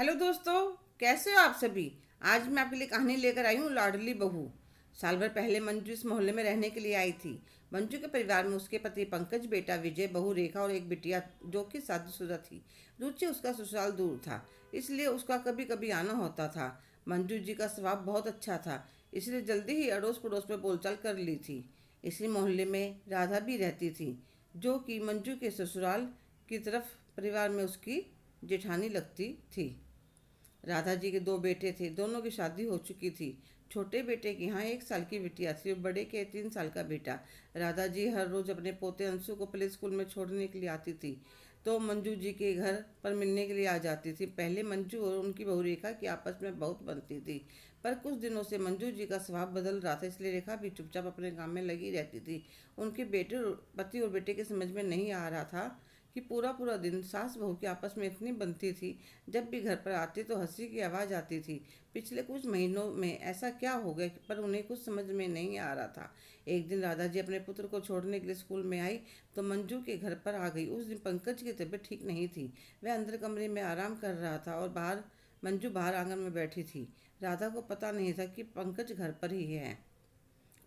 Hello दोस्तों, कैसे हो आप सभी। आज मैं आपके लिए कहानी लेकर आई हूँ लाडली बहू। साल भर पहले मंजू इस मोहल्ले में रहने के लिए आई थी। मंजू के परिवार में उसके पति पंकज, बेटा विजय, बहू रेखा और एक बिटिया जो कि शादीशुदा थी। रुचि उसका ससुराल दूर था, इसलिए उसका कभी कभी आना होता था। मंजू जी का स्वभाव बहुत अच्छा था, इसलिए जल्दी ही अड़ोस पड़ोस में बोलचाल कर ली थी। इसी मोहल्ले में राधा भी रहती थी, जो कि मंजू के ससुराल की तरफ परिवार में उसकी जेठानी लगती थी। राधा जी के दो बेटे थे, दोनों की शादी हो चुकी थी। छोटे बेटे की यहाँ 1 साल की बिटिया थी और बड़े के 3 साल का बेटा। राधा जी हर रोज अपने पोते अंशु को प्ले स्कूल में छोड़ने के लिए आती थी, तो मंजू जी के घर पर मिलने के लिए आ जाती थी। पहले मंजू और उनकी बहू रेखा की आपस में बहुत बनती थी, पर कुछ दिनों से मंजू जी का स्वभाव बदल रहा था, इसलिए रेखा भी चुपचाप अपने काम में लगी रहती थी। उनके पति और बेटे के समझ में नहीं आ रहा था कि पूरा पूरा दिन सास बहू की आपस में इतनी बनती थी। जब भी घर पर आती तो हंसी की आवाज़ आती थी। पिछले कुछ महीनों में ऐसा क्या हो गया पर उन्हें कुछ समझ में नहीं आ रहा था। एक दिन राधा जी अपने पुत्र को छोड़ने के लिए स्कूल में आई तो मंजू के घर पर आ गई। उस दिन पंकज की तबीयत ठीक नहीं थी, वह अंदर कमरे में आराम कर रहा था और मंजू बाहर आंगन में बैठी थी। राधा को पता नहीं था कि पंकज घर पर ही है।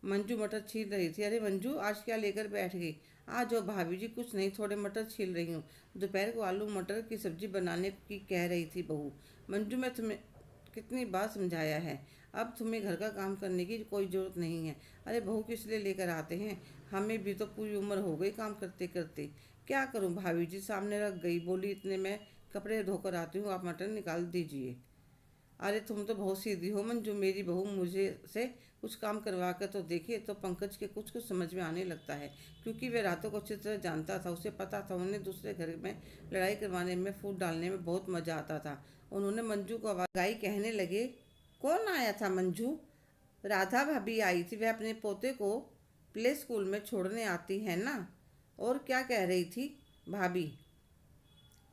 मंजू मटर छील रही थी। अरे मंजू, आज क्या लेकर बैठ गई। आज हो भाभी जी, कुछ नहीं, थोड़े मटर छील रही हूँ। दोपहर को आलू मटर की सब्जी बनाने की कह रही थी बहू। मंजू, मैं तुम्हें कितनी बार समझाया है, अब तुम्हें घर का काम करने की कोई ज़रूरत नहीं है। अरे बहू किस लिए लेकर आते हैं, हमें भी तो पूरी उम्र हो गई काम करते करते। क्या करूँ भाभी जी, सामने रख गई, बोली इतने में कपड़े धोकर आती हूँ, आप मटर निकाल दीजिए। अरे तुम तो बहुत सीधी हो मंजू, मेरी बहू मुझे से कुछ काम करवा कर तो देखिए। तो पंकज के कुछ कुछ समझ में आने लगता है, क्योंकि वह रातों को अच्छी तरह जानता था। उसे पता था उन्हें दूसरे घर में लड़ाई करवाने में, फूट डालने में बहुत मजा आता था। उन्होंने मंजू को आवाज़ लगाई, कहने लगे, कौन आया था मंजू। राधा भाभी आई थी, वह अपने पोते को प्ले स्कूल में छोड़ने आती है ना। और क्या कह रही थी भाभी,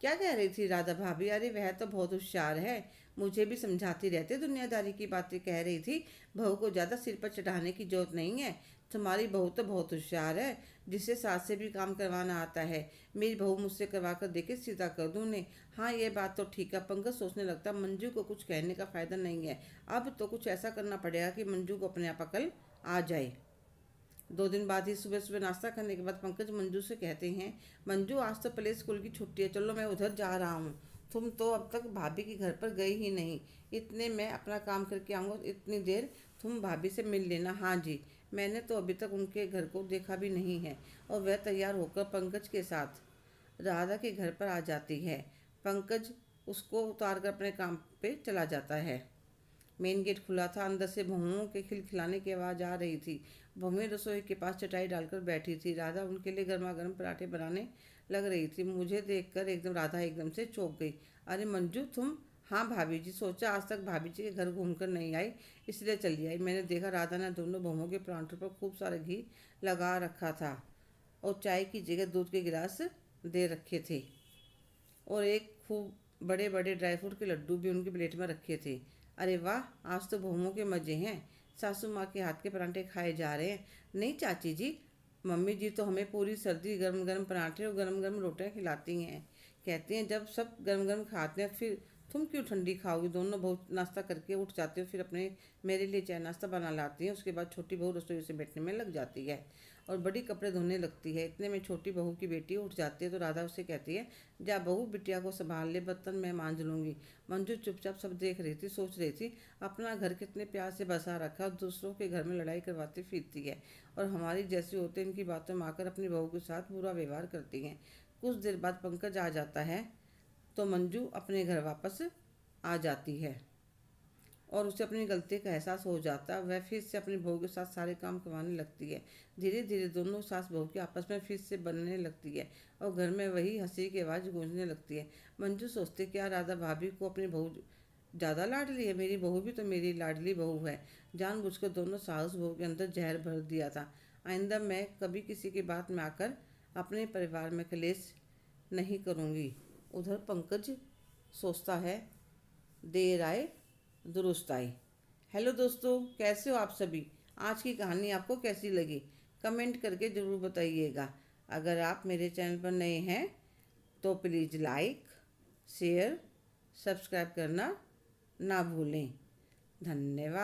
क्या कह रही थी राधा भाभी। अरे वह तो बहुत होशियार है, मुझे भी समझाती रहती, दुनियादारी की बातें कह रही थी। बहू को ज़्यादा सिर पर चढ़ाने की जरूरत नहीं है, तुम्हारी बहू तो बहुत होशियार है, जिसे सास से भी काम करवाना आता है। मेरी बहू मुझसे करवा कर देखे, सीधा कर दूँ उन्हें। हाँ ये बात तो ठीक है। पंकज सोचने लगता, मंजू को कुछ कहने का फायदा नहीं है, अब तो कुछ ऐसा करना पड़ेगा कि मंजू को अपने आप अकल आ जाए। 2 दिन बाद ही सुबह सुबह नाश्ता करने के बाद पंकज मंजू से कहते हैं, मंजू आज तो प्ले स्कूल की छुट्टी है, चलो मैं उधर जा रहा हूँ। तुम तो अब तक भाभी के घर पर गई ही नहीं। इतने मैं अपना काम करके आऊँगा, इतनी देर तुम भाभी से मिल लेना। हाँ जी, मैंने तो अभी तक उनके घर को देखा भी नहीं है। और वह तैयार होकर पंकज के साथ राधा के घर पर आ जाती है। पंकज उसको उतार कर अपने काम पे चला जाता है। मेन गेट खुला था, अंदर से बहुओं के खिलखिलाने की आवाज़ आ रही थी। बहुएं रसोई के पास चटाई डालकर बैठी थी। राधा उनके लिए गर्मा गर्म पराठे बनाने लग रही थी। मुझे देखकर राधा एकदम से चौंक गई। अरे मंजू तुम। हाँ भाभी जी, सोचा आज तक भाभी जी के घर घूमकर नहीं आई, इसलिए चली आई। मैंने देखा राधा ने दोनों बहुओं के परांठों पर खूब सारा घी लगा रखा था और चाय की जगह दूध के गिलास दे रखे थे, और एक खूब बड़े बड़े ड्राई फ्रूट के लड्डू भी उनकी प्लेट में रखे थे। अरे वाह, आज तो बहुओं के मज़े हैं, सासू माँ के हाथ के पराठे खाए जा रहे हैं। नहीं चाची जी, मम्मी जी तो हमें पूरी सर्दी गर्म गर्म पराठे और गर्म गर्म रोटियां खिलाती हैं। कहती हैं जब सब गर्म गर्म खाते हैं फिर तुम क्यों ठंडी खाओगी। दोनों बहू नाश्ता करके उठ जाते हो, फिर अपने मेरे लिए चाय नाश्ता बना लाती हैं। उसके बाद छोटी बहू रसोई से बैठने में लग जाती है और बड़ी कपड़े धोने लगती है। इतने में छोटी बहू की बेटी उठ जाती है तो राधा उससे कहती है, जा बहू, बिटिया को संभाल ले, बर्तन मैं मांज लूँगी। मंजू चुपचाप सब देख रही थी, सोच रही थी अपना घर कितने प्यार से बसा रखा और दूसरों के घर में लड़ाई करवाती फिरती है, और हमारी जैसी होते इनकी बातों में आकर अपनी बहू के साथ बुरा व्यवहार करती हैं। कुछ देर बाद पंकज आ जाता है तो मंजू अपने घर वापस आ जाती है और उसे अपनी गलती का एहसास हो जाता है। वह फिर से अपनी बहू के साथ सारे काम करवाने लगती है। धीरे धीरे दोनों सास बहू की आपस में फिर से बनने लगती है और घर में वही हंसी की आवाज़ गूंजने लगती है। मंजू सोचती, क्या राधा भाभी को अपनी बहू ज़्यादा लाडली है, मेरी बहू भी तो मेरी लाडली बहू है। जानबूझकर दोनों सास बहू के अंदर जहर भर दिया था। आइंदा मैं कभी किसी की बात में आकर अपने परिवार में कलेश नहीं करूँगी। उधर पंकज सोचता है, देर आए दुरुस्त आई। हेलो दोस्तों, कैसे हो आप सभी। आज की कहानी आपको कैसी लगी, कमेंट करके ज़रूर बताइएगा। अगर आप मेरे चैनल पर नए हैं तो प्लीज़ लाइक, शेयर, सब्सक्राइब करना ना भूलें। धन्यवाद।